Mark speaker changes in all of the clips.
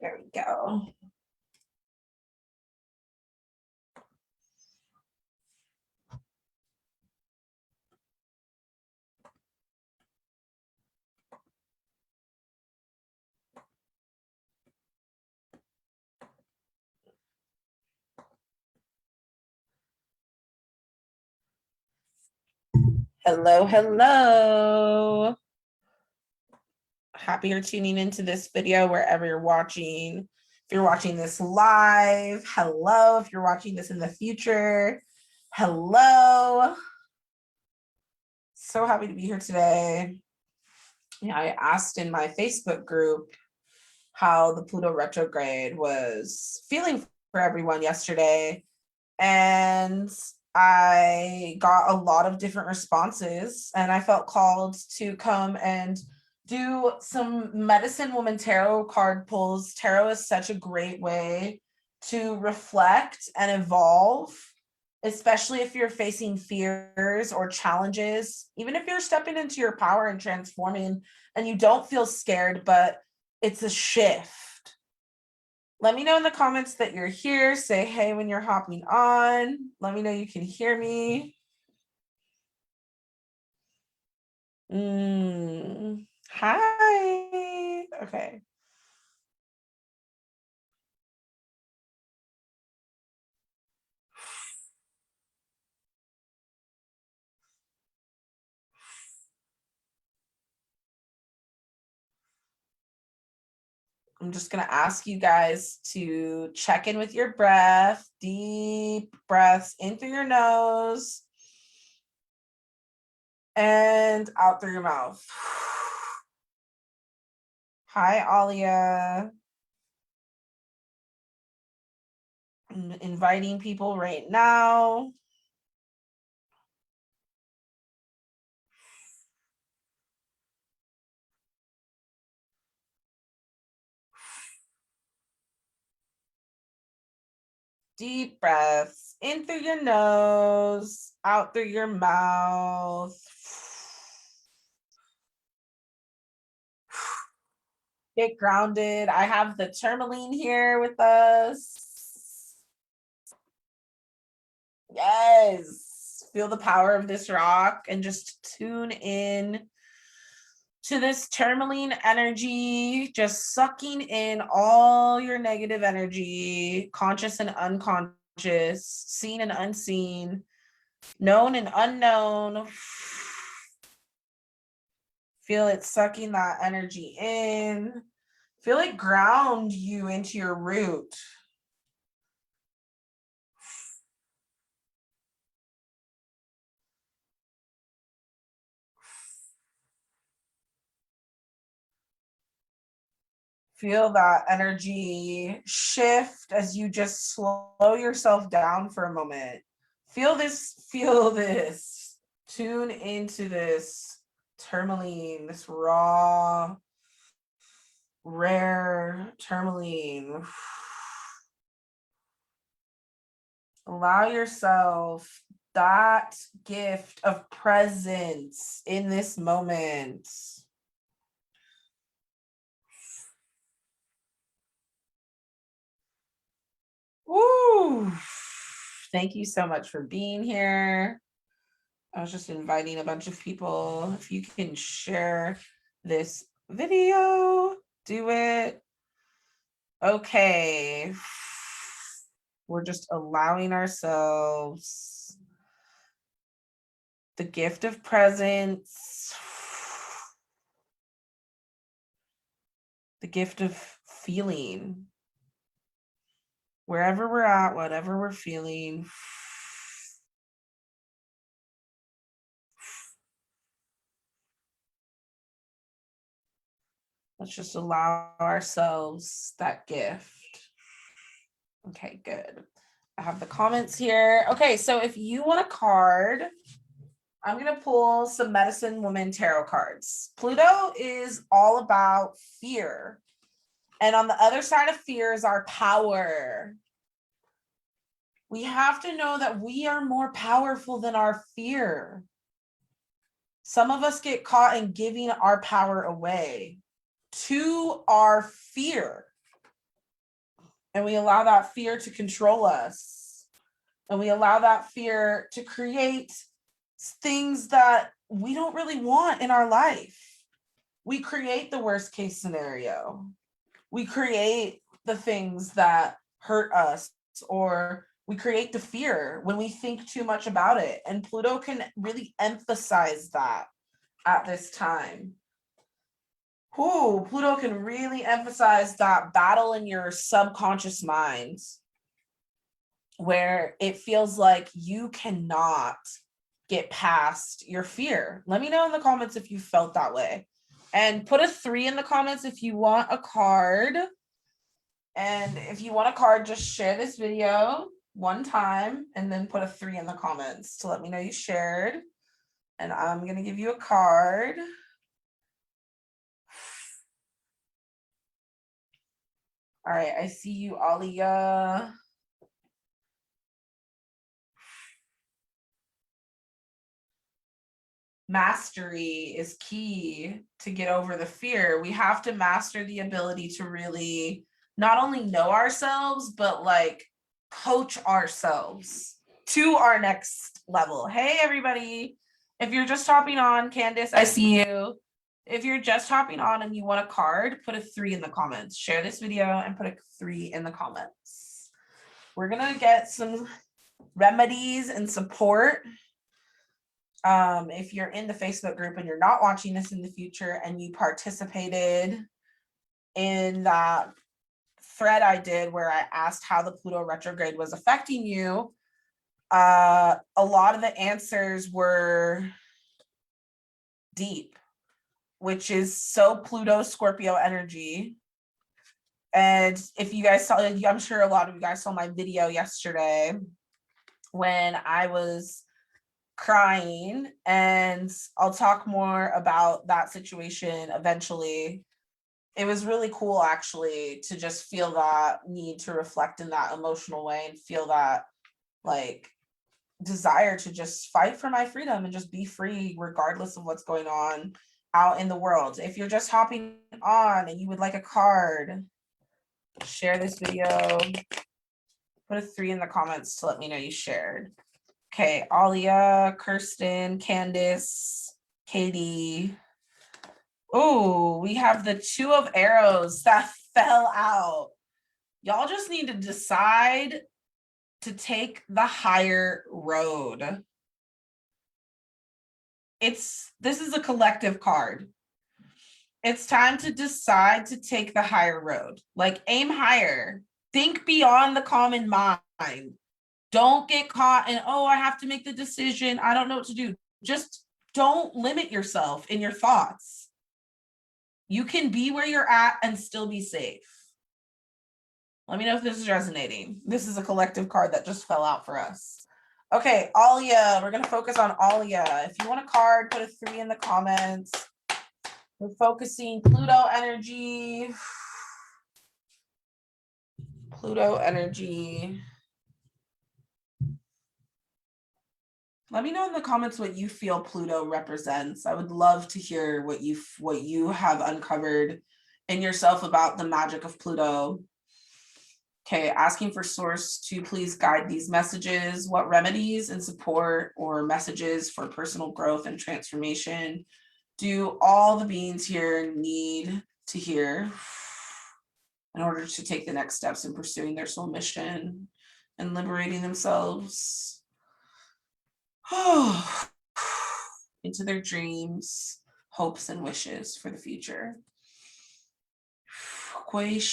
Speaker 1: There we go. Hello, hello. Happy you're tuning into this video wherever you're watching. If you're watching this live, hello. If you're watching this in the future, hello. So happy to be here today. Yeah, I asked in my Facebook group how the Pluto retrograde was feeling for everyone yesterday. And I got a lot of different responses, and I felt called to come and do some medicine woman tarot card pulls. Tarot is such a great way to reflect and evolve, especially if you're facing fears or challenges, even if you're stepping into your power and transforming and you don't feel scared, but it's a shift. Let me know in the comments that you're here. Say hey when you're hopping on. Let me know you can hear me. Hi. Okay. I'm just going to ask you guys to check in with your breath. Deep breaths in through your nose and out through your mouth. Hi, Alia. I'm inviting people right now. Deep breaths in through your nose, out through your mouth. Get grounded. I have the tourmaline here with us. Yes. Feel the power of this rock and just tune in to this tourmaline energy, just sucking in all your negative energy, conscious and unconscious, seen and unseen, known and unknown. Feel it sucking that energy in. Feel it ground you into your root. Feel that energy shift as you just slow yourself down for a moment. Feel this, feel this. Tune into this tourmaline, this raw, rare tourmaline. Allow yourself that gift of presence in this moment. Woo! Thank you so much for being here. I was just inviting a bunch of people. If you can share this video, do it. Okay. We're just allowing ourselves the gift of presence, the gift of feeling. Wherever we're at, whatever we're feeling. Let's just allow ourselves that gift. Okay, good. I have the comments here. Okay, so if you want a card, I'm going to pull some Medicine Woman tarot cards. Pluto is all about fear. And on the other side of fear is our power. We have to know that we are more powerful than our fear. Some of us get caught in giving our power away to our fear. And we allow that fear to control us. And we allow that fear to create things that we don't really want in our life. We create the worst case scenario. We create the things that hurt us, or we create the fear when we think too much about it. And Pluto can really emphasize that at this time. Ooh, Pluto can really emphasize that battle in your subconscious mind where it feels like you cannot get past your fear. Let me know in the comments if you felt that way. And put a 3 in the comments if you want a card. And if you want a card, just share this video one time and then put a 3 in the comments to let me know you shared. And I'm going to give you a card. All right, I see you, Alia. Mastery is key to get over the fear. We have to master the ability to really not only know ourselves, but like coach ourselves to our next level. Hey, everybody. If you're just hopping on, Candice, I see you. If you're just hopping on and you want a card, put a 3 in the comments. Share this video and put a 3 in the comments. We're going to get some remedies and support. If you're in the Facebook group and you're not watching this in the future and you participated in that thread I did where I asked how the Pluto retrograde was affecting you, a lot of the answers were deep, which is so Pluto Scorpio energy. And if you guys saw, I'm sure a lot of you guys saw my video yesterday when I was crying, and I'll talk more about that situation eventually. It was really cool actually to just feel that need to reflect in that emotional way and feel that like desire to just fight for my freedom and just be free regardless of what's going on out in the world. If you're just hopping on and you would like a card, share this video, put a 3 in the comments to let me know you shared. Okay, Alia, Kirsten, Candice, Katie. Oh, we have the 2 of arrows that fell out. Y'all just need to decide to take the higher road. This is a collective card. It's time to decide to take the higher road. Like, aim higher. Think beyond the common mind. Don't get caught in, oh, I have to make the decision. I don't know what to do. Just don't limit yourself in your thoughts. You can be where you're at and still be safe. Let me know if this is resonating. This is a collective card that just fell out for us. Okay, Alia, we're going to focus on Alia. If you want a card, put a 3 in the comments. We're focusing Pluto energy. Pluto energy. Let me know in the comments what you feel Pluto represents. I would love to hear what you have uncovered in yourself about the magic of Pluto. Okay, asking for source to please guide these messages. What remedies and support or messages for personal growth and transformation do all the beings here need to hear in order to take the next steps in pursuing their soul mission and liberating themselves into their dreams, hopes, and wishes for the future. Okay,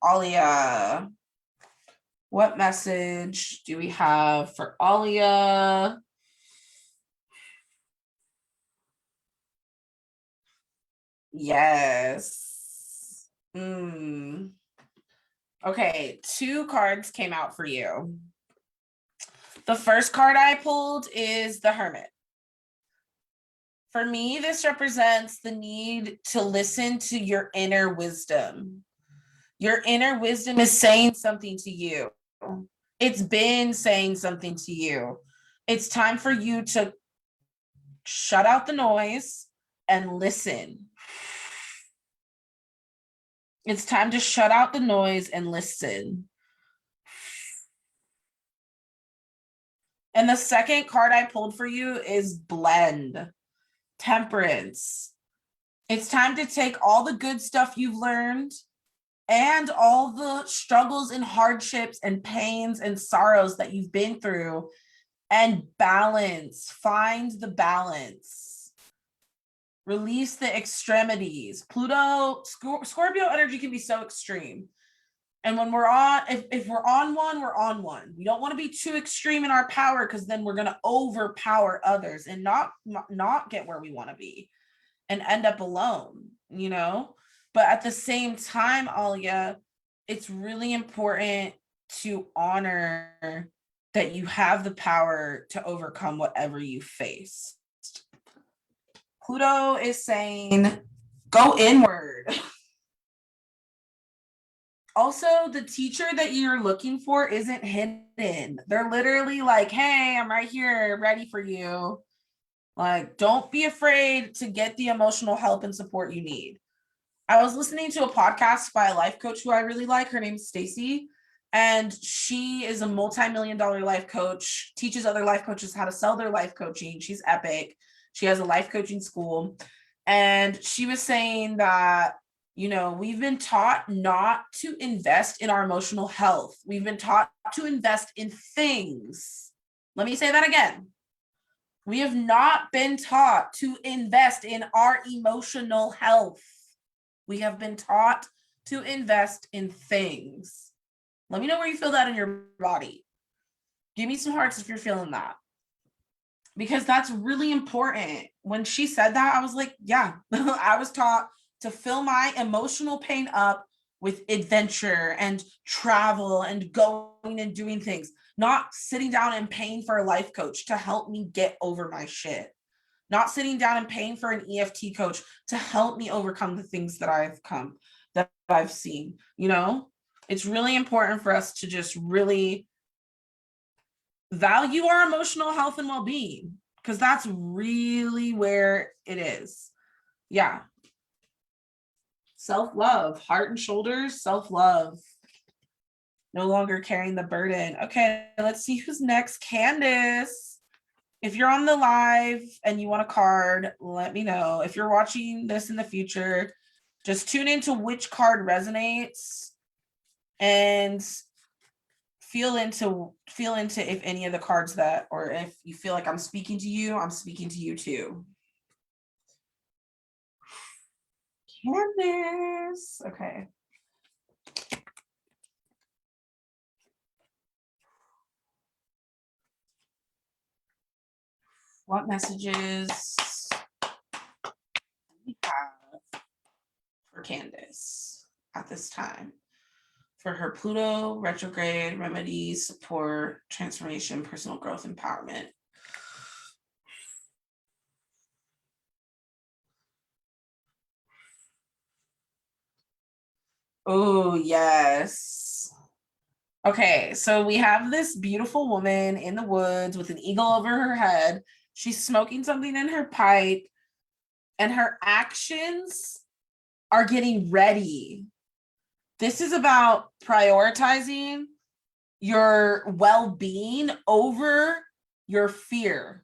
Speaker 1: Alia. What message do we have for Alia? Yes. Okay, 2 cards came out for you. The first card I pulled is the Hermit. For me, this represents the need to listen to your inner wisdom. Your inner wisdom is saying something to you. It's been saying something to you. It's time for you to shut out the noise and listen. It's time to shut out the noise and listen. And the second card I pulled for you is blend, temperance. It's time to take all the good stuff you've learned and all the struggles and hardships and pains and sorrows that you've been through and balance. Find the balance. Release the extremities. Pluto, Scorpio energy can be so extreme. And when we're on, if we're on one, we're on one. We don't want to be too extreme in our power because then we're going to overpower others and not get where we want to be and end up alone, you know? But at the same time, Alia, it's really important to honor that you have the power to overcome whatever you face. Pluto is saying, go inward. Also, the teacher that you're looking for isn't hidden. They're literally like, hey, I'm right here, ready for you. Like, don't be afraid to get the emotional help and support you need. I was listening to a podcast by a life coach who I really like. Her name's Stacy. And she is a multi-million-dollar life coach, teaches other life coaches how to sell their life coaching. She's epic. She has a life coaching school. And she was saying that, you know, we've been taught not to invest in our emotional health. We've been taught to invest in things. Let me say that again. We have not been taught to invest in our emotional health. We have been taught to invest in things. Let me know where you feel that in your body. Give me some hearts if you're feeling that. Because that's really important. When she said that, I was like, yeah, I was taught to fill my emotional pain up with adventure and travel and going and doing things, not sitting down and paying for a life coach to help me get over my shit, not sitting down and paying for an EFT coach to help me overcome the things that I've seen. You know, it's really important for us to just really value our emotional health and well-being, because that's really where it is. Yeah. Self-love, heart and shoulders, self-love. No longer carrying the burden. Okay, let's see who's next. Candice. If you're on the live and you want a card, let me know. If you're watching this in the future, just tune into which card resonates and feel into if any of the cards that, or if you feel like I'm speaking to you too. Candice. Okay. What messages do we have for Candice at this time? For her Pluto, retrograde, remedies, support, transformation, personal growth, empowerment. Oh, yes. Okay, so we have this beautiful woman in the woods with an eagle over her head. She's smoking something in her pipe, and her actions are getting ready. This is about prioritizing your well-being over your fear.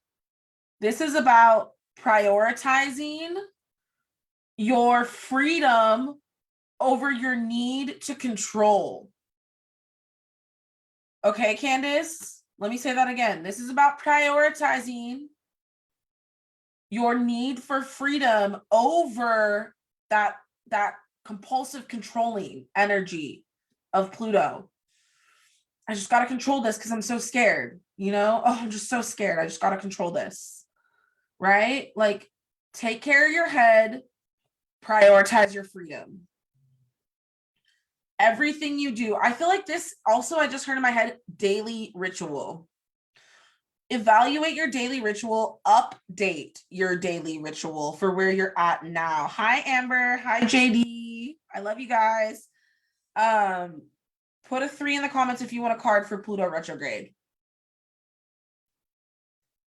Speaker 1: This is about prioritizing your freedom over your need to control. Okay, Candice, let me say that again. This is about prioritizing your need for freedom over that compulsive controlling energy of Pluto. I just got to control this because I'm so scared, you know? Oh, I'm just so scared. I just got to control this, right? Like, take care of your head, prioritize your freedom. Everything you do. I feel like this also, I just heard in my head, daily ritual. Evaluate your daily ritual, update your daily ritual for where you're at now. Hi, Amber. Hi, JD. I love you guys. Put a 3 in the comments if you want a card for Pluto retrograde.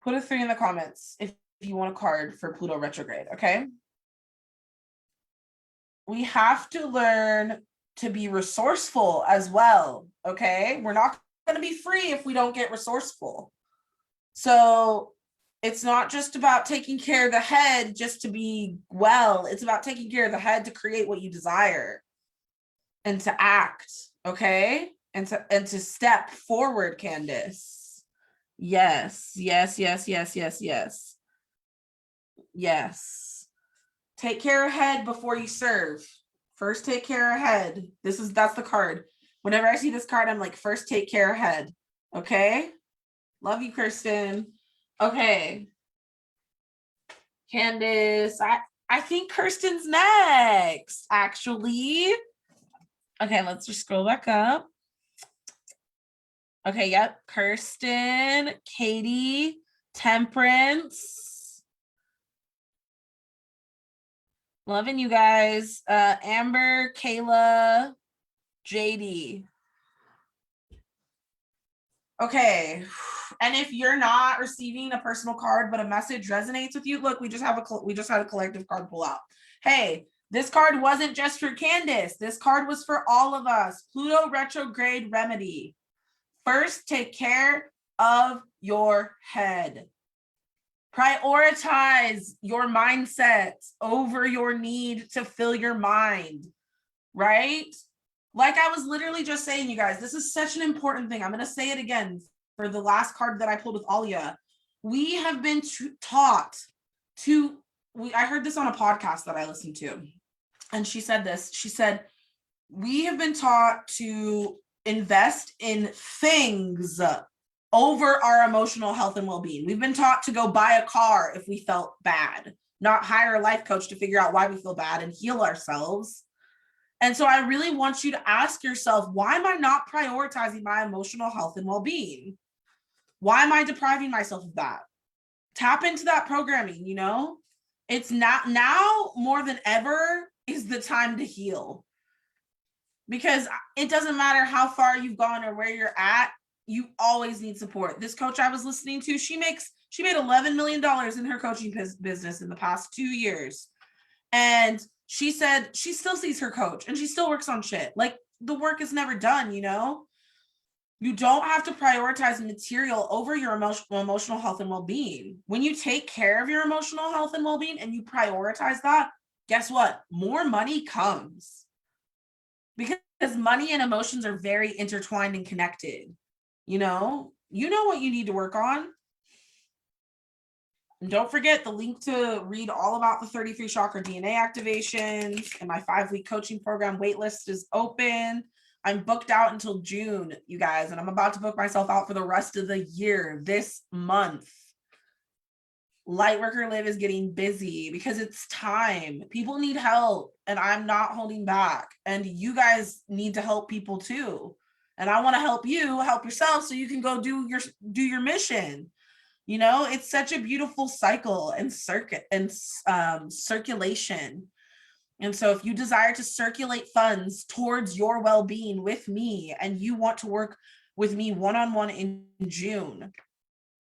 Speaker 1: Put a 3 in the comments if you want a card for Pluto retrograde, okay? We have to learn to be resourceful as well, okay? We're not going to be free if we don't get resourceful. So it's not just about taking care of the head just to be well. It's about taking care of the head to create what you desire and to act, okay? And to step forward, Candice. Yes, yes, yes, yes, yes, yes. Yes. Take care of head before you serve. First, take care of head. That's the card. Whenever I see this card, I'm like, first take care of head. Okay? Love you, Kirsten. Okay. Candice, I think Kirsten's next, actually. Okay, let's just scroll back up. Okay, yep. Kirsten, Katie, Temperance. Loving you guys. Amber, Kayla, JD. Okay. And if you're not receiving a personal card, but a message resonates with you, look, we just had a collective card pull out. Hey, this card wasn't just for Candice. This card was for all of us. Pluto retrograde remedy. First, take care of your head. Prioritize your mindset over your need to fill your mind, right? Like I was literally just saying, you guys, this is such an important thing. I'm going to say it again for the last card that I pulled with Alia. We have been taught to, I heard this on a podcast that I listened to, and she said this. She said, we have been taught to invest in things over our emotional health and well-being. We've been taught to go buy a car if we felt bad, not hire a life coach to figure out why we feel bad and heal ourselves. And so I really want you to ask yourself, why am I not prioritizing my emotional health and well-being? Why am I depriving myself of that? Tap into that programming, you know? It's not now more than ever is the time to heal. Because it doesn't matter how far you've gone or where you're at, you always need support. This coach I was listening to, she made $11 million in her coaching business in the past 2 years. And she said she still sees her coach and she still works on shit. Like the work is never done, you know? You don't have to prioritize material over your emotional health and well-being. When you take care of your emotional health and well-being and you prioritize that, guess what? More money comes. Because money and emotions are very intertwined and connected. You know what you need to work on. And don't forget the link to read all about the 33 chakra DNA activations and my 5-week coaching program waitlist is open. I'm booked out until June, you guys, and I'm about to book myself out for the rest of the year this month. Lightworker Live is getting busy because it's time. People need help and I'm not holding back. And you guys need to help people too. And I want to help you help yourself so you can go do your mission. You know, it's such a beautiful cycle and circulation. And so if you desire to circulate funds towards your well-being with me and you want to work with me one-on-one in June,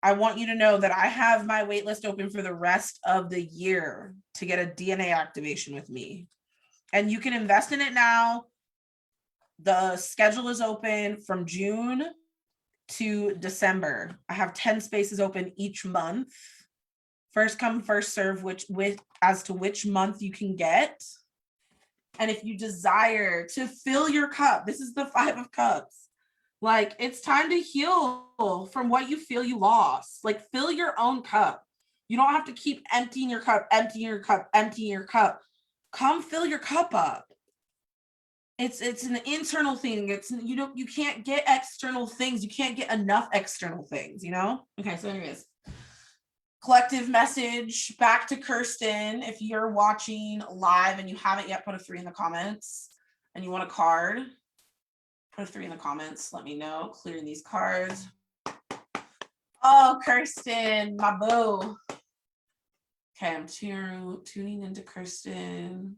Speaker 1: I want you to know that I have my waitlist open for the rest of the year to get a DNA activation with me. And you can invest in it now. The schedule is open from June to December. I have 10 spaces open each month. First come, first serve, as to which month you can get. And if you desire to fill your cup, this is the 5 of Cups. Like, it's time to heal from what you feel you lost. Like, fill your own cup. You don't have to keep emptying your cup. Come fill your cup up. It's an internal thing. You can't get external things. You can't get enough external things, you know? Okay, so anyways. Collective message back to Kirsten. If you're watching live and you haven't yet put a 3 in the comments and you want a card, put a 3 in the comments. Let me know. Clearing these cards. Oh, Kirsten, my boo. Okay, I'm tuning into Kirsten.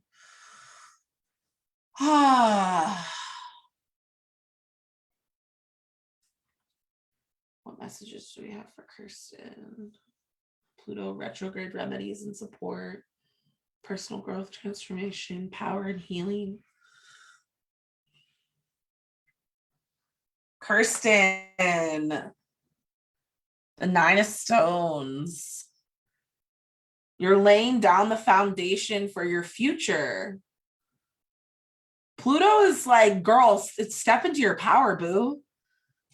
Speaker 1: messages do we have for Kirsten? Pluto retrograde remedies and support, personal growth, transformation, power and healing. Kirsten, the 9 of Stones. You're laying down the foundation for your future. Pluto is like, girl, it's step into your power, boo.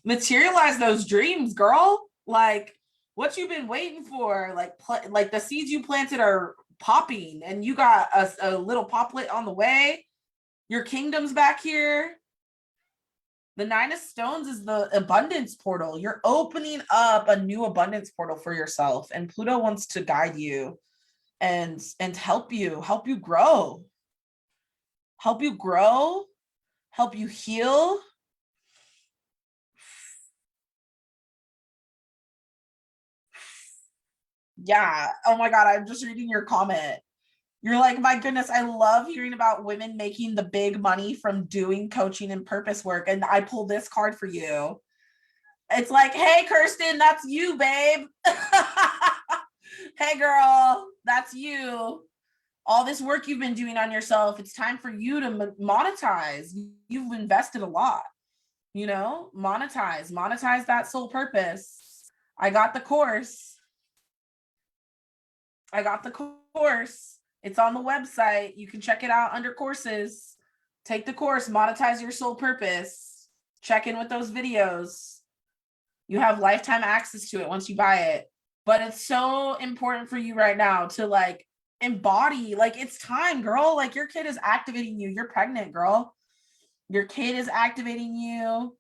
Speaker 1: Materialize those dreams, girl. Like, what you've been waiting for, like the seeds you planted are popping, and you got a little poplet on the way. Your kingdom's back here. The 9 of Stones is the abundance portal. You're opening up a new abundance portal for yourself, and Pluto wants to guide you and help you grow. Help you grow, help you heal. Yeah. Oh my God, I'm just reading your comment. You're like, my goodness, I love hearing about women making the big money from doing coaching and purpose work. And I pulled this card for you. It's like, hey, Kirsten, that's you, babe. Hey, girl, that's you. All this work you've been doing on yourself, it's time for you to monetize. You've invested a lot, you know, monetize that soul purpose. I got the course. It's on the website. You can check it out under courses. Take the course, monetize your soul purpose. Check in with those videos. You have lifetime access to it once you buy it. But it's so important for you right now to like embody, like it's time, girl. Like your kid is activating you. You're pregnant, girl. Your kid is activating you.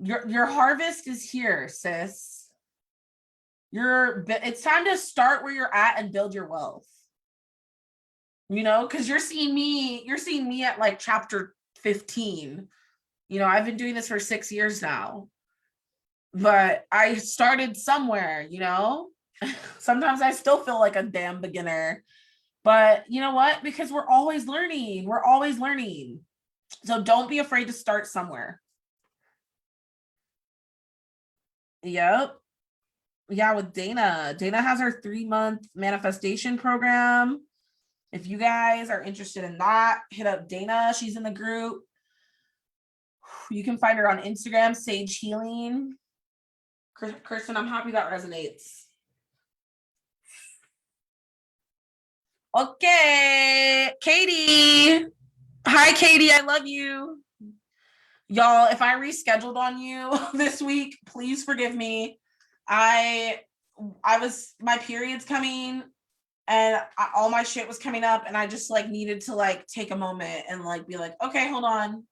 Speaker 1: Your harvest is here, sis. It's time to start where you're at and build your wealth. You know, because you're seeing me at like chapter 15. You know, I've been doing this for 6 years now. But I started somewhere, you know. Sometimes I still feel like a damn beginner. But you know what? Because we're always learning. So don't be afraid to start somewhere. Yep. Yeah, with Dana. Dana has her 3-month manifestation program. If you guys are interested in that, hit up Dana. She's in the group. You can find her on Instagram, Sage Healing. Kirsten, I'm happy that resonates. Okay, Katie. Hi, Katie. I love you. Y'all, if I rescheduled on you this week, please forgive me. My period's coming and all my shit was coming up, and I just like needed to like take a moment and like be like, okay, hold on.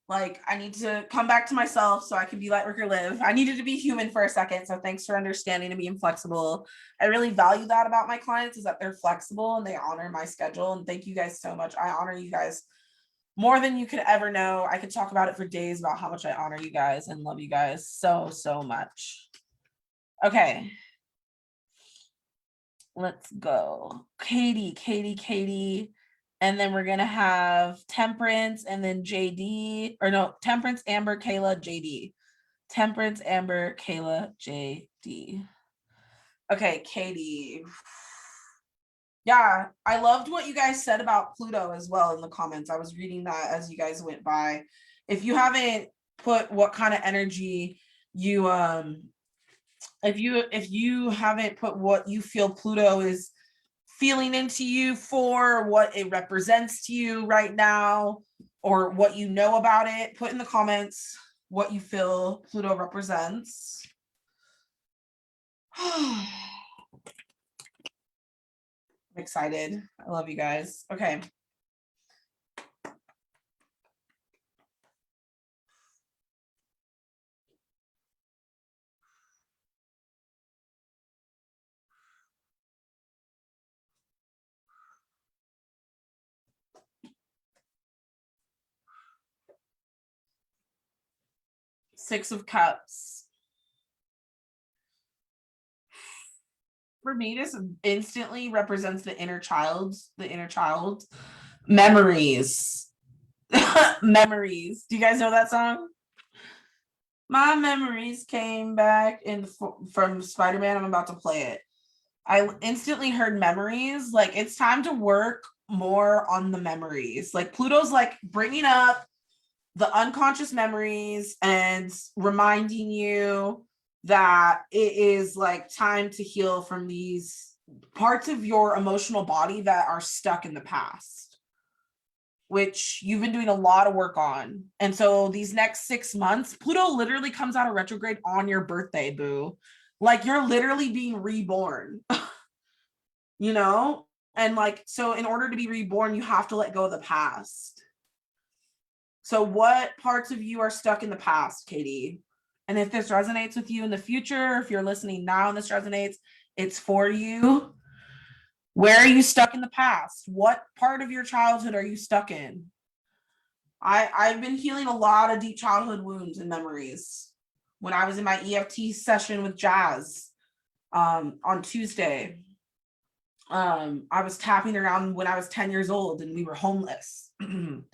Speaker 1: Like I need to come back to myself so I can be light worker live. I needed to be human for a second. So thanks for understanding and being flexible. I really value that about my clients, is that they're flexible and they honor my schedule. And thank you guys so much. I honor you guys more than you could ever know. I could talk about it for days about how much I honor you guys and love you guys so, so much. Okay. Let's go. Katie. And then we're going to have Temperance and then JD. Or no, Temperance, Amber, Kayla, JD. Temperance, Amber, Kayla, JD. Okay, Katie. Yeah, I loved what you guys said about Pluto as well in the comments. I was reading that as you guys went by. If you haven't put what kind of energy you if you haven't put what you feel Pluto is feeling into you for, what it represents to you right now, or what you know about it, put in the comments what you feel Pluto represents. I'm excited. I love you guys. Okay. Six of Cups. For me, this instantly represents the inner child. Memories. Memories. Do you guys know that song? My memories came back from Spider-Man. I'm about to play it. I instantly heard memories. Like, it's time to work more on the memories. Like, Pluto's like bringing up the unconscious memories and reminding you that it is like time to heal from these parts of your emotional body that are stuck in the past, which you've been doing a lot of work on. And so these next 6 months, Pluto literally comes out of retrograde on your birthday, boo. Like, you're literally being reborn, you know? And like, so in order to be reborn, you have to let go of the past. So what parts of you are stuck in the past, Katie? And if this resonates with you in the future, if you're listening now and this resonates, it's for you. Where are you stuck in the past? What part of your childhood are you stuck in? I've been healing a lot of deep childhood wounds and memories. When I was in my EFT session with Jazz on Tuesday, I was tapping around when I was 10 years old and we were homeless. And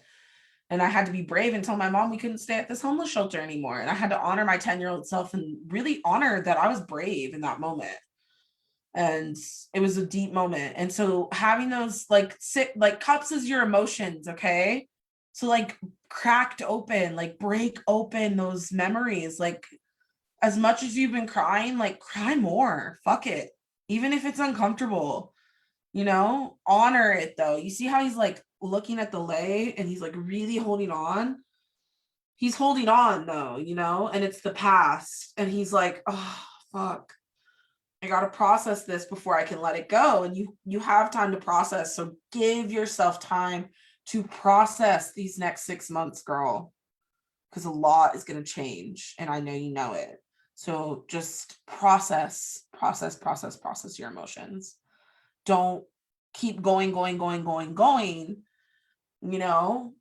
Speaker 1: I had to be brave and tell my mom we couldn't stay at this homeless shelter anymore. And I had to honor my 10-year-old self and really honor that I was brave in that moment. And it was a deep moment. And so having those like cups is your emotions, okay? So like cracked open, like break open those memories. Like, as much as you've been crying, like cry more. Fuck it. Even if it's uncomfortable, you know, honor it though. You see how he's like looking at the lay and he's like really holding on. He's holding on though, you know, and it's the past. And he's like, oh, fuck. I got to process this before I can let it go. And you have time to process. So give yourself time to process these next 6 months, girl, because a lot is going to change. And I know you know it. So just process your emotions. Don't keep going, you know,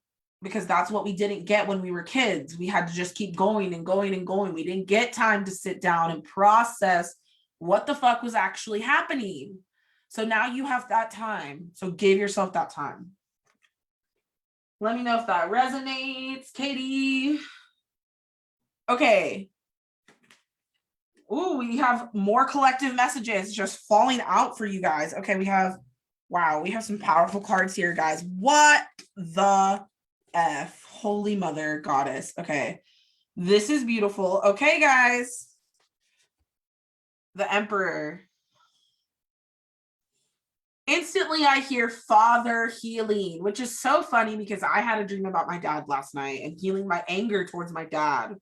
Speaker 1: because that's what we didn't get when we were kids. We had to just keep going and going and going. We didn't get time to sit down and process what the fuck was actually happening. So now you have that time. So give yourself that time. Let me know if that resonates, Katie. Okay. Ooh, we have more collective messages just falling out for you guys. Okay, we have some powerful cards here, guys. What the F? Holy Mother Goddess. Okay, this is beautiful. Okay, guys. The Emperor. Instantly, I hear father healing, which is so funny because I had a dream about my dad last night and healing my anger towards my dad.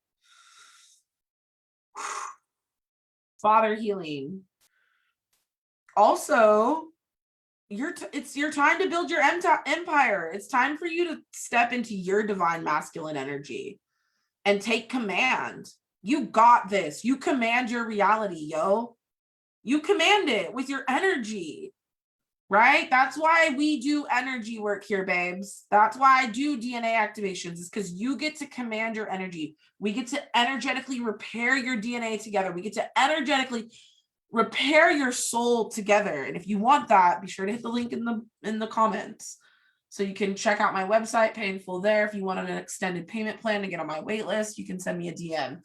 Speaker 1: Father healing. Also, it's your time to build your empire. It's time for you to step into your divine masculine energy and take command. You got this. You command your reality, yo. You command it with your energy, right? That's why we do energy work here, babes. That's why I do DNA activations, is because you get to command your energy. We get to energetically repair your DNA together. We get to energetically repair your soul together. And if you want that, be sure to hit the link in the comments so you can check out my website, Pay in Full there. If you want an extended payment plan to get on my wait list, you can send me a DM.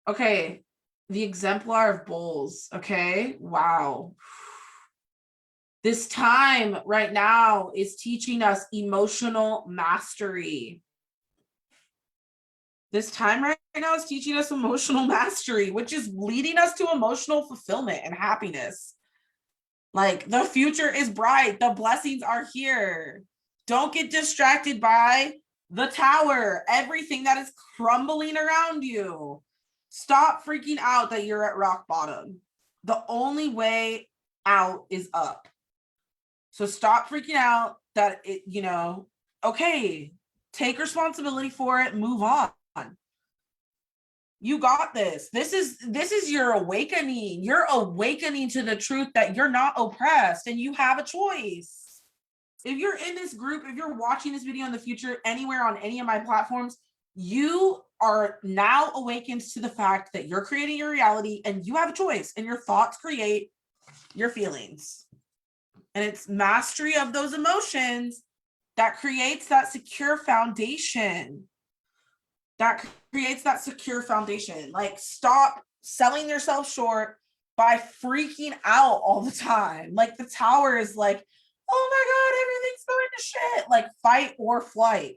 Speaker 1: Okay, the exemplar of bowls. Okay, wow. This time right now is teaching us emotional mastery. This time right now is teaching us emotional mastery, which is leading us to emotional fulfillment and happiness. Like, the future is bright. The blessings are here. Don't get distracted by the tower, everything that is crumbling around you. Stop freaking out that you're at rock bottom. The only way out is up. So stop freaking out that it, you know, okay, take responsibility for it, move on. You got this. This is your awakening. You're awakening to the truth that you're not oppressed and you have a choice. If you're in this group, if you're watching this video in the future, anywhere on any of my platforms, you are now awakened to the fact that you're creating your reality and you have a choice, and your thoughts create your feelings. And it's mastery of those emotions that creates that secure foundation. That creates that secure foundation. Like, stop selling yourself short by freaking out all the time. Like, the tower is like, oh my God, everything's going to shit. Like, fight or flight.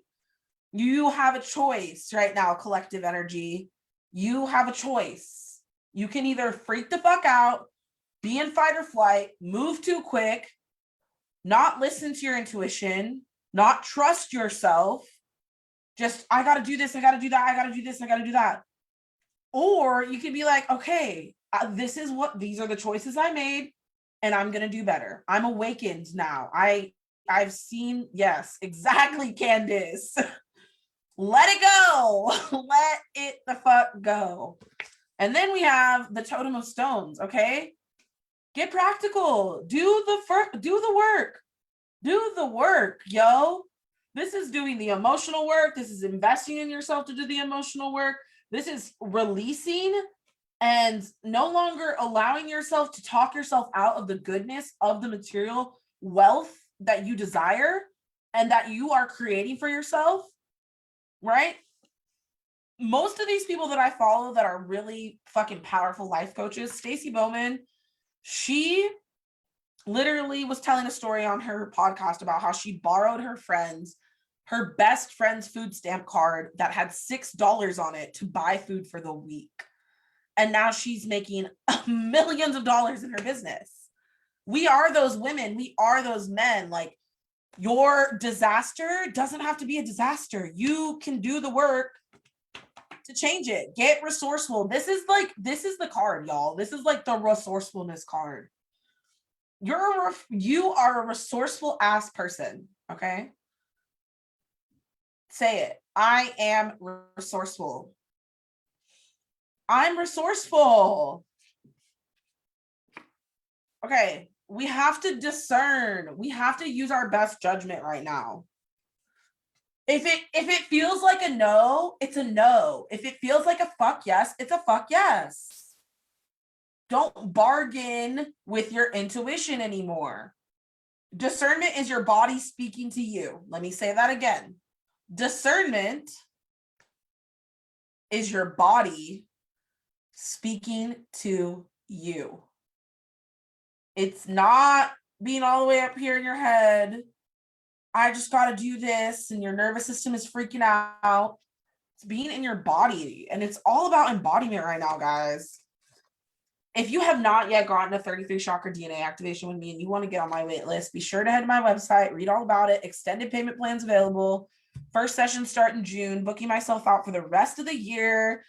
Speaker 1: You have a choice right now, collective energy. You have a choice. You can either freak the fuck out, be in fight or flight, move too quick, not listen to your intuition, not trust yourself. Just, I got to do this, I got to do that, I got to do this, I got to do that. Or you can be like, okay, these are the choices I made, and I'm going to do better. I'm awakened now. I've seen, yes, exactly, Candice. Let it go. Let it the fuck go. And then we have the totem of stones, okay? Get practical. Do the work. Do the work, yo. This is doing the emotional work. This is investing in yourself to do the emotional work. This is releasing and no longer allowing yourself to talk yourself out of the goodness of the material wealth that you desire and that you are creating for yourself, right? Most of these people that I follow that are really fucking powerful life coaches, Stacey Bowman, she literally was telling a story on her podcast about how she borrowed her best friend's food stamp card that had $6 on it to buy food for the week. And now she's making millions of dollars in her business. We are those women. We are those men. Like, your disaster doesn't have to be a disaster. You can do the work to change it. Get resourceful. This is the card, y'all. This is like the resourcefulness card. You are a resourceful ass person, okay? Say it. I am resourceful. I'm resourceful. Okay, we have to discern. We have to use our best judgment right now. If it feels like a no, it's a no. If it feels like a fuck yes, it's a fuck yes. Don't bargain with your intuition anymore. Discernment is your body speaking to you. Let me say that again. Discernment is your body speaking to you. It's not being all the way up here in your head. I just got to do this, and your nervous system is freaking out. It's being in your body, and it's all about embodiment right now, guys. If you have not yet gotten a 33 chakra DNA activation with me and you want to get on my wait list, be sure to head to my website, read all about it. Extended payment plans available. First session start in June. Booking myself out for the rest of the year.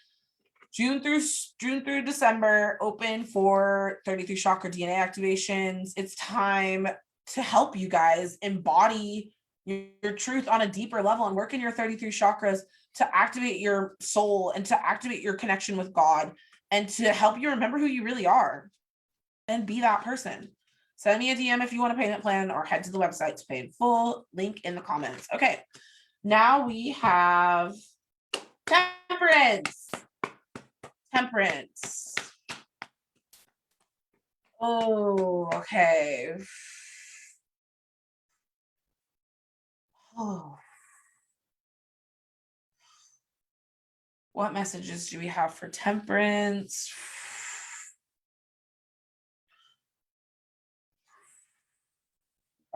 Speaker 1: June through December, open for 33 chakra DNA activations. It's time to help you guys embody your truth on a deeper level and work in your 33 chakras to activate your soul and to activate your connection with God and to help you remember who you really are and be that person. Send me a DM if you want a payment plan or head to the website to pay in full. Link in the comments. Okay, now we have temperance. Temperance. Oh, okay. Oh. What messages do we have for temperance?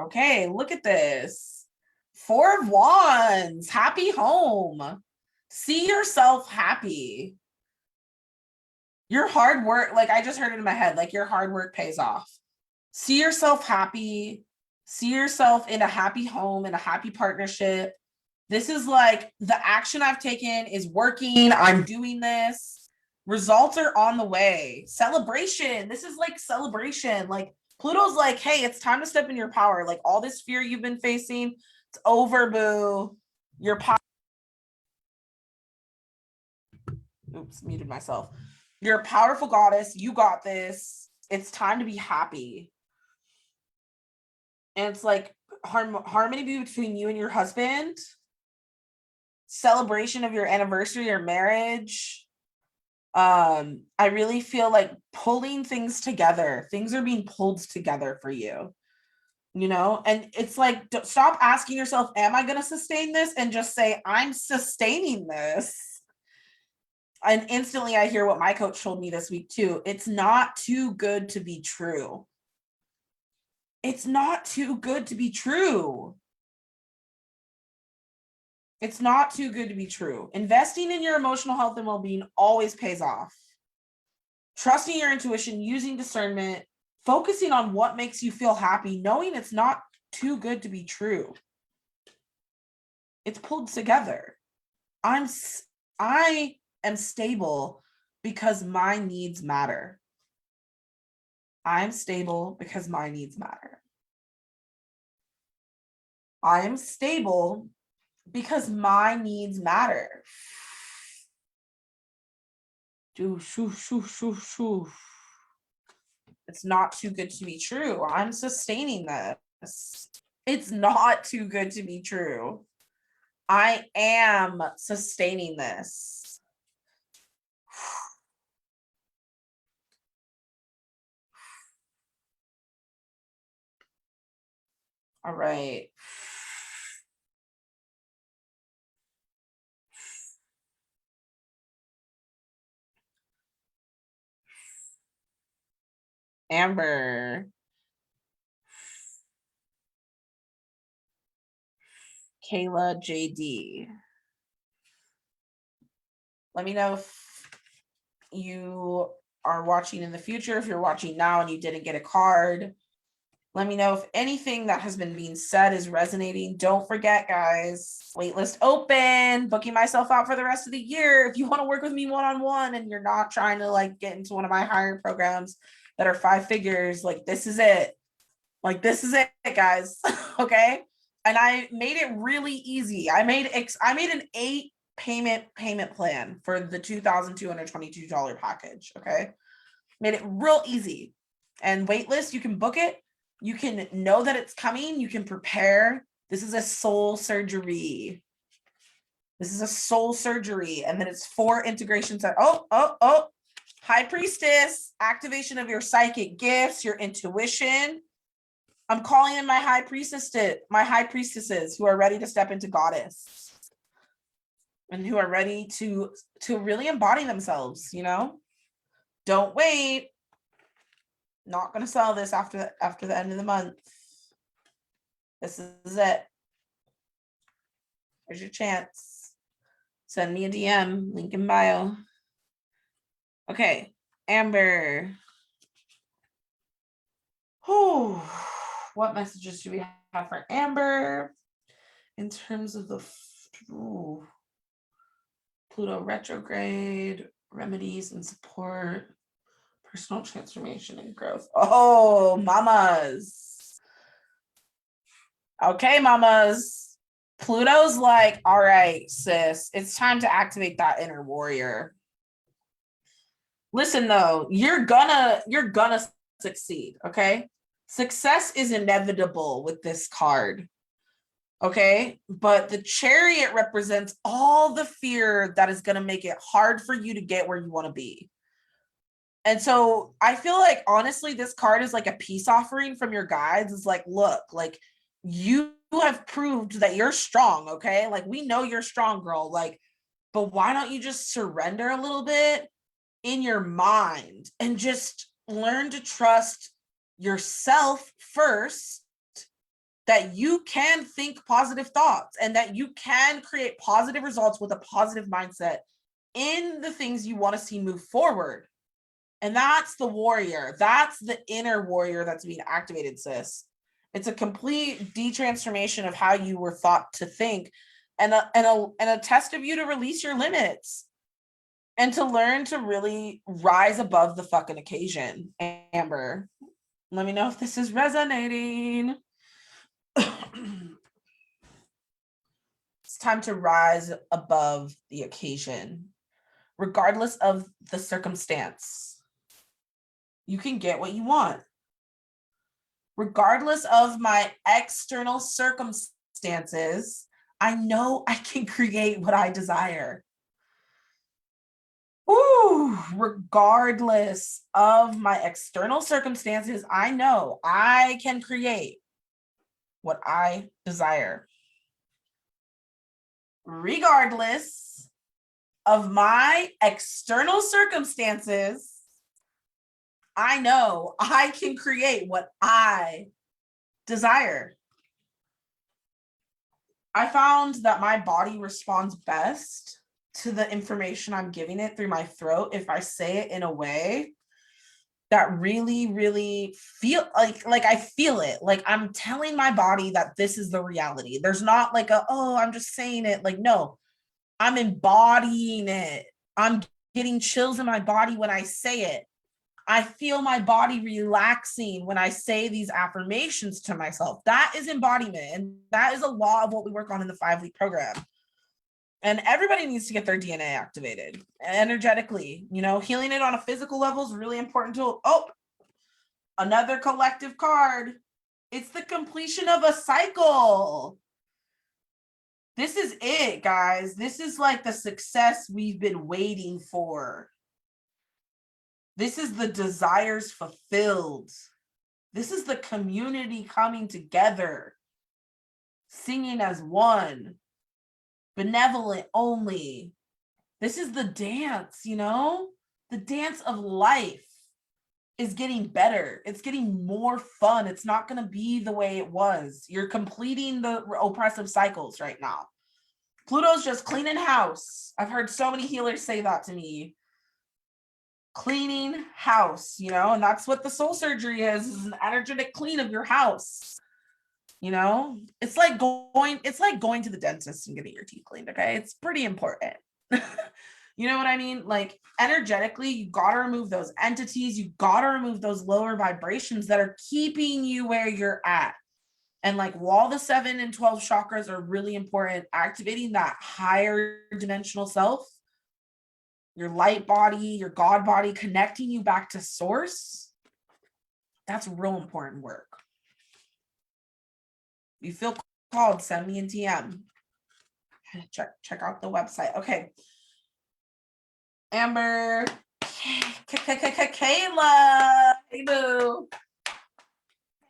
Speaker 1: Okay, look at this. 4 of Wands, happy home. See yourself happy. Your hard work, like I just heard it in my head, like your hard work pays off. See yourself happy. See yourself in a happy home, in a happy partnership. This is like the action I've taken is working. I'm doing this. Results are on the way. Celebration. This is like celebration. Like Pluto's like, hey, it's time to step in your power. Like all this fear you've been facing, it's over, boo. Your power. Oops, muted myself. You're a powerful goddess. You got this. It's time to be happy. And it's like harmony between you and your husband. Celebration of your anniversary or marriage. I really feel like pulling things together. Things are being pulled together for you. You know, and it's like, stop asking yourself, am I going to sustain this? And just say, I'm sustaining this. And instantly I hear what my coach told me this week too. It's not too good to be true. It's not too good to be true. It's not too good to be true. Investing in your emotional health and well-being always pays off. Trusting your intuition, using discernment, focusing on what makes you feel happy, knowing it's not too good to be true. It's pulled together. I am stable because my needs matter. I'm stable because my needs matter. I am stable because my needs matter. It's not too good to be true. I'm sustaining this. It's not too good to be true. I am sustaining this. All right. Amber. Kayla JD. Let me know if you are watching in the future, if you're watching now and you didn't get a card. Let me know if anything that has been being said is resonating. Don't forget, guys, waitlist open, booking myself out for the rest of the year. If you want to work with me one-on-one and you're not trying to like get into one of my higher programs that are 5 figures, like this is it. Like this is it, guys. Okay. And I made it really easy. I made an 8 payment plan for the $2,222 package. Okay. Made it real easy. And waitlist, you can book it. You can know that it's coming. You can prepare. This is a soul surgery. This is a soul surgery. And then it's 4 integrations. High Priestess, activation of your psychic gifts, your intuition. I'm calling in my high priestesses who are ready to step into goddess and who are ready to really embody themselves, you know? Don't wait. Not going to sell this after the end of the month. This is it. Here's your chance. Send me a DM, link in bio. Okay, Amber. Whew. What messages do we have for Amber in terms of the Pluto retrograde, remedies and support, personal transformation and growth? Oh, mamas. Okay, mamas. Pluto's like, all right, sis, it's time to activate that inner warrior. Listen, though, you're gonna succeed, okay? Success is inevitable with this card, okay? But the Chariot represents all the fear that is gonna make it hard for you to get where you want to be. And so I feel like, honestly, this card is like a peace offering from your guides. It's like, look, like you have proved that you're strong, okay? Like we know you're strong, girl. Like, but why don't you just surrender a little bit in your mind and just learn to trust yourself first, that you can think positive thoughts and that you can create positive results with a positive mindset in the things you want to see move forward. And that's the warrior. That's the inner warrior that's being activated, sis. It's a complete detransformation of how you were thought to think, and a test of you to release your limits and to learn to really rise above the fucking occasion. Amber, let me know if this is resonating. It's time to rise above the occasion, regardless of the circumstance. You can get what you want. Regardless of my external circumstances, I know I can create what I desire. Ooh, regardless of my external circumstances, I know I can create what I desire. Regardless of my external circumstances, I know I can create what I desire. I found that my body responds best to the information I'm giving it through my throat if I say it in a way that really, really feel like I feel it. Like I'm telling my body that this is the reality. There's not like oh, I'm just saying it. Like, no, I'm embodying it. I'm getting chills in my body when I say it. I feel my body relaxing when I say these affirmations to myself. That is embodiment. And that is a lot of what we work on in the 5-week program. And everybody needs to get their DNA activated energetically. You know, healing it on a physical level is really important too. Oh, another collective card. It's the completion of a cycle. This is it, guys. This is like the success we've been waiting for. This is the desires fulfilled. This is the community coming together, singing as one, benevolent only. This is the dance, you know? The dance of life is getting better. It's getting more fun. It's not going to be the way it was. You're completing the oppressive cycles right now. Pluto's just cleaning house. I've heard so many healers say that to me. Cleaning house, you know, and that's what the soul surgery is an energetic clean of your house. You know, it's like going to the dentist and getting your teeth cleaned. Okay, it's pretty important. You know what I mean? Like energetically, you got to remove those entities. You got to remove those lower vibrations that are keeping you where you're at. And like while the 7 and 12 chakras are really important, activating that higher dimensional self, your light body, your God body, connecting you back to source, that's real important work. You feel called, send me a DM. Check out the website. Okay. Amber, Kayla, hey boo,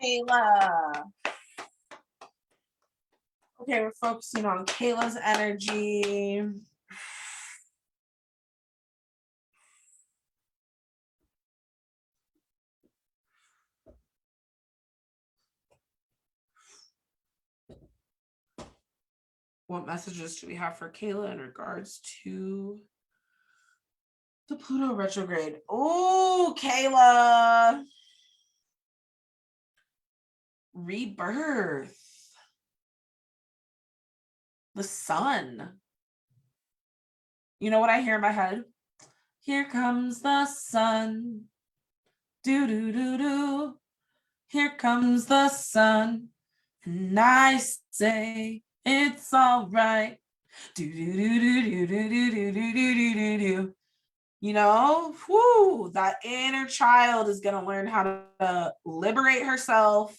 Speaker 1: Kayla. Okay, we're focusing on Kayla's energy. What messages do we have for Kayla in regards to the Pluto retrograde? Oh, Kayla. Rebirth. The sun. You know what I hear in my head? Here comes the sun. Do do do do. Here comes the sun. And I say it's all right. Do do do do do do do do do do do. You know, whoo, that inner child is going to learn how to liberate herself.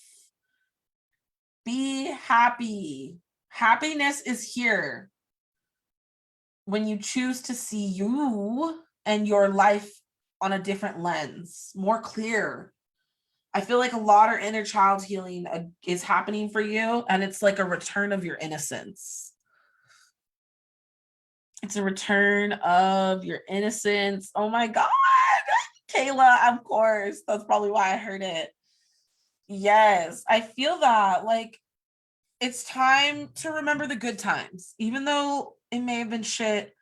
Speaker 1: Be happy. Happiness is here when you choose to see you and your life on a different lens, more clear. I feel like a lot of inner child healing is happening for you, and it's like a return of your innocence. It's a return of your innocence. Oh my God, Kayla, of course. That's probably why I heard it. Yes, I feel that. Like, it's time to remember the good times. Even though it may have been shit,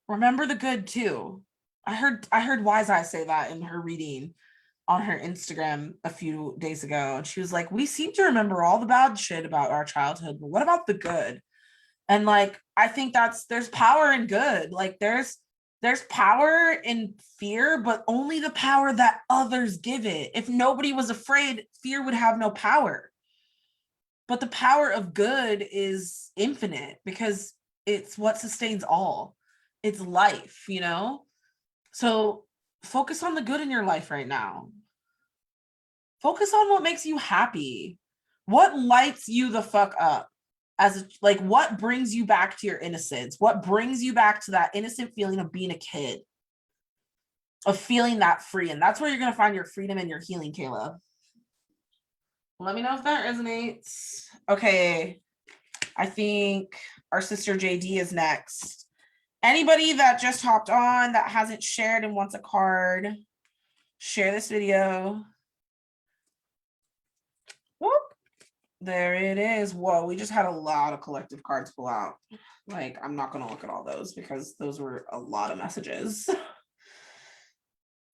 Speaker 1: remember the good too. I heard Wise Eye say that in her reading on her Instagram a few days ago. And she was like, we seem to remember all the bad shit about our childhood, but what about the good? And like, I think there's power in good. Like there's power in fear, but only the power that others give it. If nobody was afraid, fear would have no power. But the power of good is infinite because it's what sustains all. It's life, you know? So focus on the good in your life right now. Focus on what makes you happy. What lights you the fuck up? Like what brings you back to your innocence? What brings you back to that innocent feeling of being a kid? Of feeling that free. And that's where you're going to find your freedom and your healing, Kayla. Let me know if that resonates. Okay. I think our sister JD is next. Anybody that just hopped on that hasn't shared and wants a card, share this video. Whoop. There it is. Whoa, we just had a lot of collective cards pull out. Like, I'm not going to look at all those because those were a lot of messages.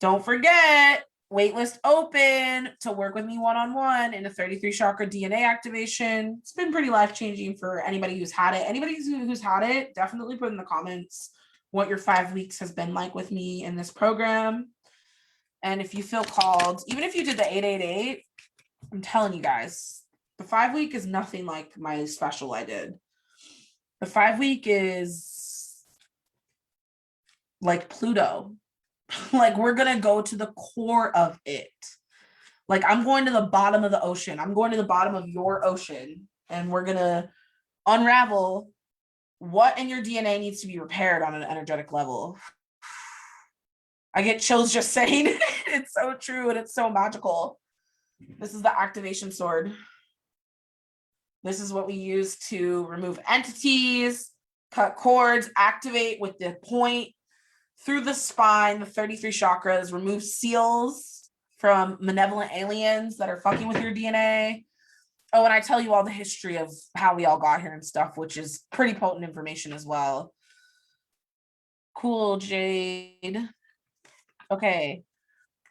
Speaker 1: Don't forget, waitlist open to work with me one-on-one in a 33 chakra DNA activation. It's been pretty life-changing for anybody who's had it. Anybody who's had it, definitely put in the comments what your 5 weeks has been like with me in this program. And if you feel called, even if you did the 888, I'm telling you guys, the 5 week is nothing like my special I did. The 5 week is like Pluto. Like, we're going to go to the core of it. Like, I'm going to the bottom of the ocean. I'm going to the bottom of your ocean, and we're going to unravel what in your DNA needs to be repaired on an energetic level. I get chills just saying it. It's so true, and it's so magical. This is the activation sword. This is what we use to remove entities, cut cords, activate with the point through the spine, the 33 chakras, remove seals from malevolent aliens that are fucking with your DNA. Oh, and I tell you all the history of how we all got here and stuff, which is pretty potent information as well. Cool, Jade. Okay.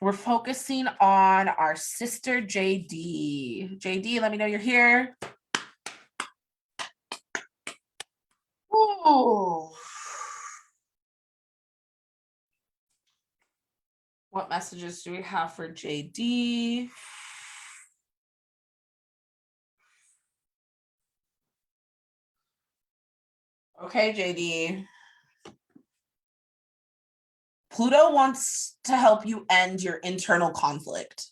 Speaker 1: We're focusing on our sister, JD. JD, let me know you're here. Ooh. What messages do we have for JD? Okay, JD. Pluto wants to help you end your internal conflict.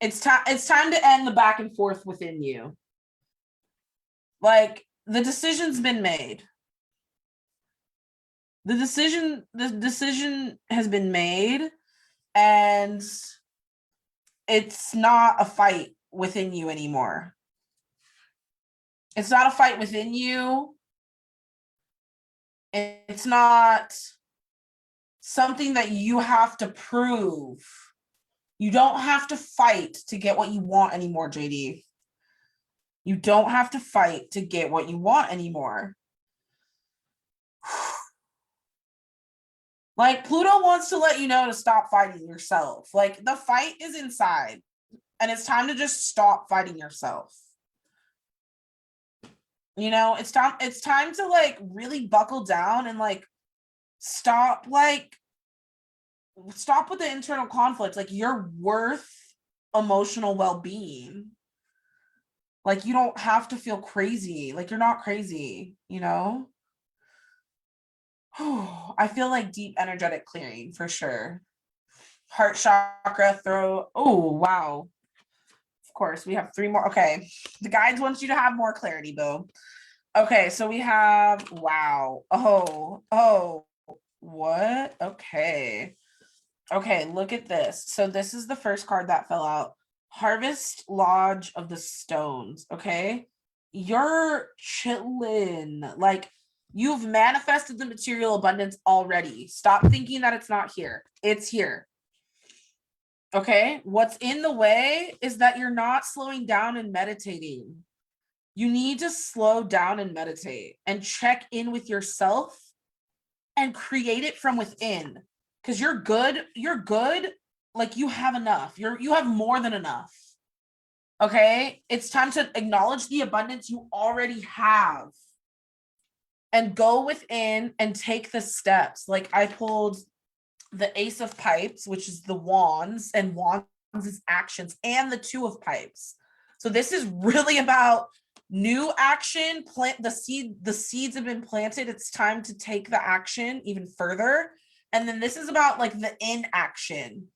Speaker 1: It's time to end the back and forth within you. Like, the decision's been made. The decision has been made, and it's not a fight within you anymore. It's not a fight within you. It's not something that you have to prove. You don't have to fight to get what you want anymore, JD. You don't have to fight to get what you want anymore. Like, Pluto wants to let you know to stop fighting yourself. Like, the fight is inside, and it's time to just stop fighting yourself. You know, it's time to, like, really buckle down and, like, stop with the internal conflict. Like, you're worth emotional well-being. Like, you don't have to feel crazy. Like, you're not crazy, you know? I feel like deep energetic clearing for sure. Heart chakra, throat. Oh, wow. Of course, we have 3 more. Okay. The guides want you to have more clarity, boo. Okay, so we have, wow. Oh, what? Okay. Okay, look at this. So this is the first card that fell out. Harvest Lodge of the Stones. Okay. You're chilling. Like, you've manifested the material abundance already. Stop thinking that it's not here. It's here. Okay. What's in the way is that you're not slowing down and meditating. You need to slow down and meditate and check in with yourself and create it from within. Because you're good. Like, you have enough. You have more than enough. Okay. It's time to acknowledge the abundance you already have and go within and take the steps. Like, I pulled the Ace of Pipes, which is the wands, and wands is actions, and the Two of Pipes. So this is really about new action. Plant the seeds have been planted. It's time to take the action even further. And then this is about, like, the inaction.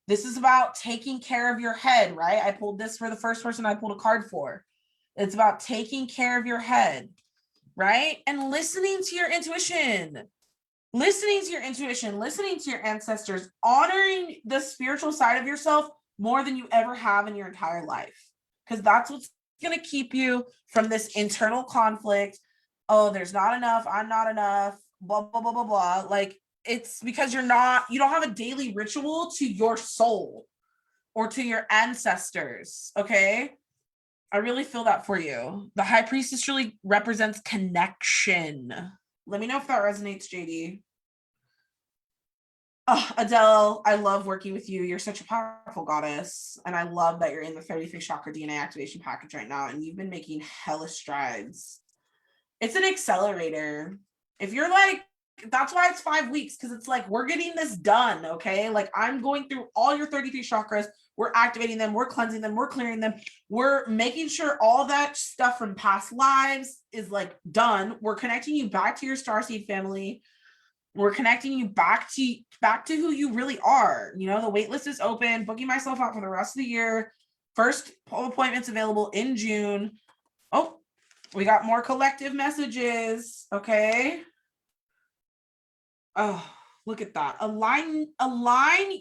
Speaker 1: This is about taking care of your head, right? I pulled this for the first person I pulled a card for. It's about taking care of your head, right? And listening to your intuition, listening to your ancestors, honoring the spiritual side of yourself more than you ever have in your entire life. Because that's what's going to keep you from this internal conflict oh, there's not enough, I'm not enough, blah, blah, blah, blah, blah. Like, it's because you don't have a daily ritual to your soul or to your ancestors. Okay. I really feel that for you. The high priestess really represents connection. Let me know if that resonates, JD. Oh, Adele, I love working with you. You're such a powerful goddess. And I love that you're in the 33 chakra DNA activation package right now. And you've been making hella strides. It's an accelerator. If you're like, that's why it's 5 weeks, because it's like, we're getting this done. Okay. Like, I'm going through all your 33 chakras. We're activating them. We're cleansing them. We're clearing them. We're making sure all that stuff from past lives is like done. We're connecting you back to your starseed family. We're connecting you back to who you really are. You know, the waitlist is open, booking myself out for the rest of the year. First appointments available in June. Oh, we got more collective messages. Okay. Oh, look at that. Align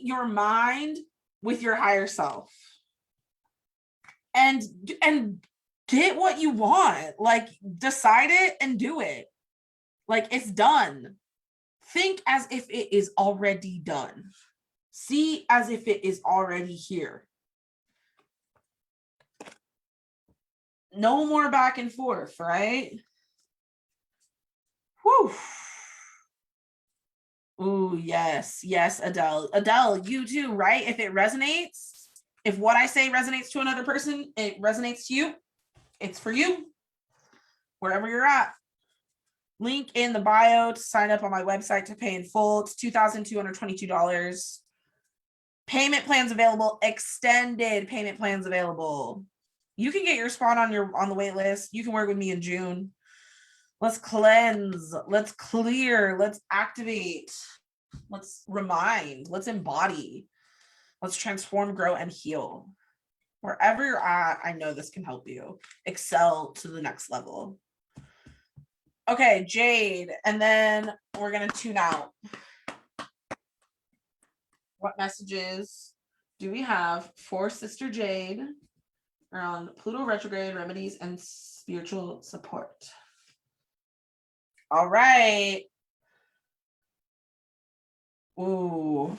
Speaker 1: your mind with your higher self. And get what you want. Like, decide it and do it. Like, it's done. Think as if it is already done. See as if it is already here. No more back and forth, right? Whew. Ooh, yes, Adele. Adele, you too, right? If it resonates, if what I say resonates to another person, it resonates to you, it's for you, wherever you're at. Link in the bio to sign up on my website to pay in full. It's $2,222. Payment plans available, extended payment plans available. You can get your spot on the wait list. You can work with me in June. Let's cleanse, let's clear, let's activate, let's remind, let's embody, let's transform, grow, and heal. Wherever you're at, I know this can help you excel to the next level. Okay, Jade, and then we're going to tune out. What messages do we have for Sister Jade around Pluto retrograde, remedies, and spiritual support? All right. Ooh.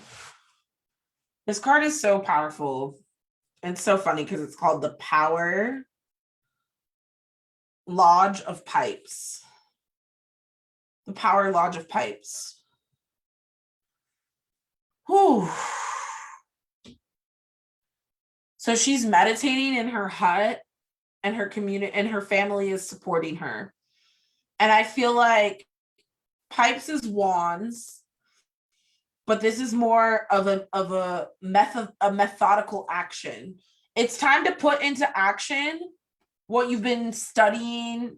Speaker 1: This card is so powerful. And so funny because it's called the Power Lodge of Pipes. The Power Lodge of Pipes. Whew. So she's meditating in her hut, and her community and her family is supporting her. And I feel like pipes is wands, but this is more of a methodical action. It's time to put into action what you've been studying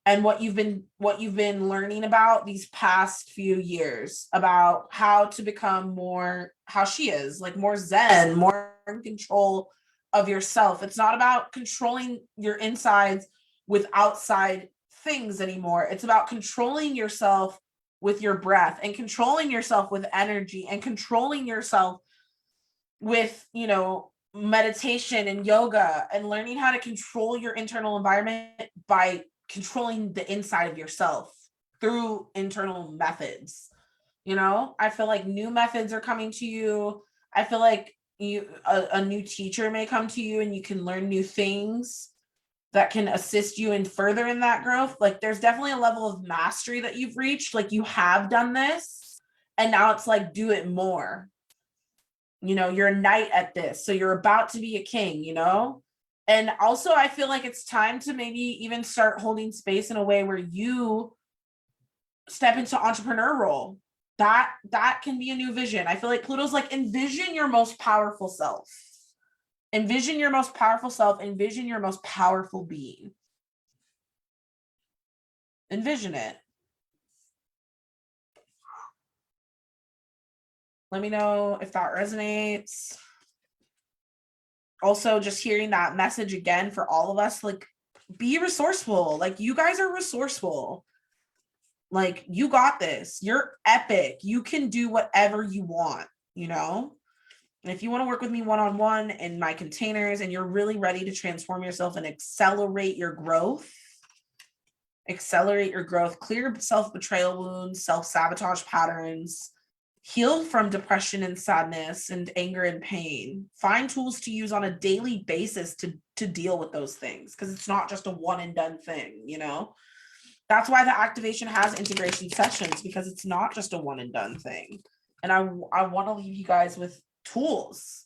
Speaker 1: and what you've been learning about these past few years about how to become more how she is, like more zen, more in control of yourself. It's not about controlling your insides with outside things anymore. It's about controlling yourself with your breath and controlling yourself with energy and controlling yourself with, meditation and yoga and learning how to control your internal environment by controlling the inside of yourself through internal methods. I feel like new methods are coming to you. I feel like a new teacher may come to you and you can learn new things that can assist you in further in that growth. Like, there's definitely a level of mastery that you've reached. Like, you have done this and now it's like, do it more. You're a knight at this, so you're about to be a king, and also I feel like it's time to maybe even start holding space in a way where you step into entrepreneur role. That can be a new vision. I feel like Pluto's like, envision your most powerful self. Envision your most powerful self. Envision your most powerful being. Envision it. Let me know if that resonates. Also, just hearing that message again for all of us, like, be resourceful. Like, you guys are resourceful. Like, you got this. You're epic. You can do whatever you want, And if you want to work with me one-on-one in my containers and you're really ready to transform yourself and accelerate your growth, accelerate your growth, clear self-betrayal wounds, self-sabotage patterns, heal from depression and sadness and anger and pain. Find tools to use on a daily basis to deal with those things, because it's not just a one and done thing, you know? That's why the activation has integration sessions, because it's not just a one and done thing. And I want to leave you guys with tools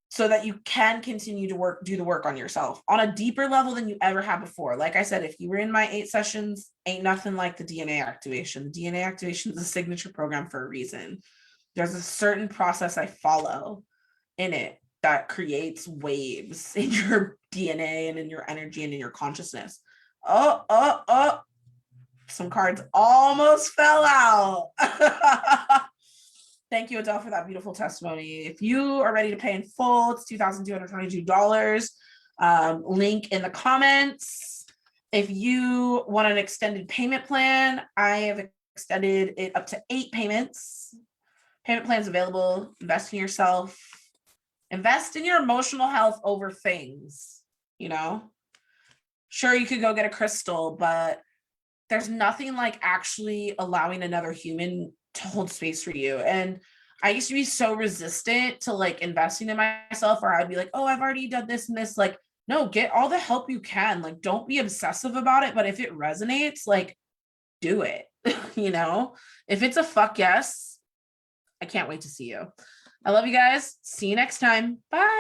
Speaker 1: so that you can continue to do the work on yourself on a deeper level than you ever have before. Like I said, if you were in my 8 sessions, ain't nothing like the DNA activation. The DNA activation is a signature program for a reason. There's a certain process I follow in it that creates waves in your DNA and in your energy and in your consciousness. Oh, some cards almost fell out. Thank you, Adele, for that beautiful testimony. If you are ready to pay in full, it's $2,222. Link in the comments. If you want an extended payment plan, I have extended it up to 8 payments. Payment plans available. Invest in yourself. Invest in your emotional health over things, you know? Sure, you could go get a crystal, but there's nothing like actually allowing another human to hold space for you. And I used to be so resistant to like investing in myself, or I'd be like, oh, I've already done this and this. Like, no, get all the help you can. Like, don't be obsessive about it. But if it resonates, like, do it. You know, if it's a fuck yes, I can't wait to see you. I love you guys. See you next time. Bye.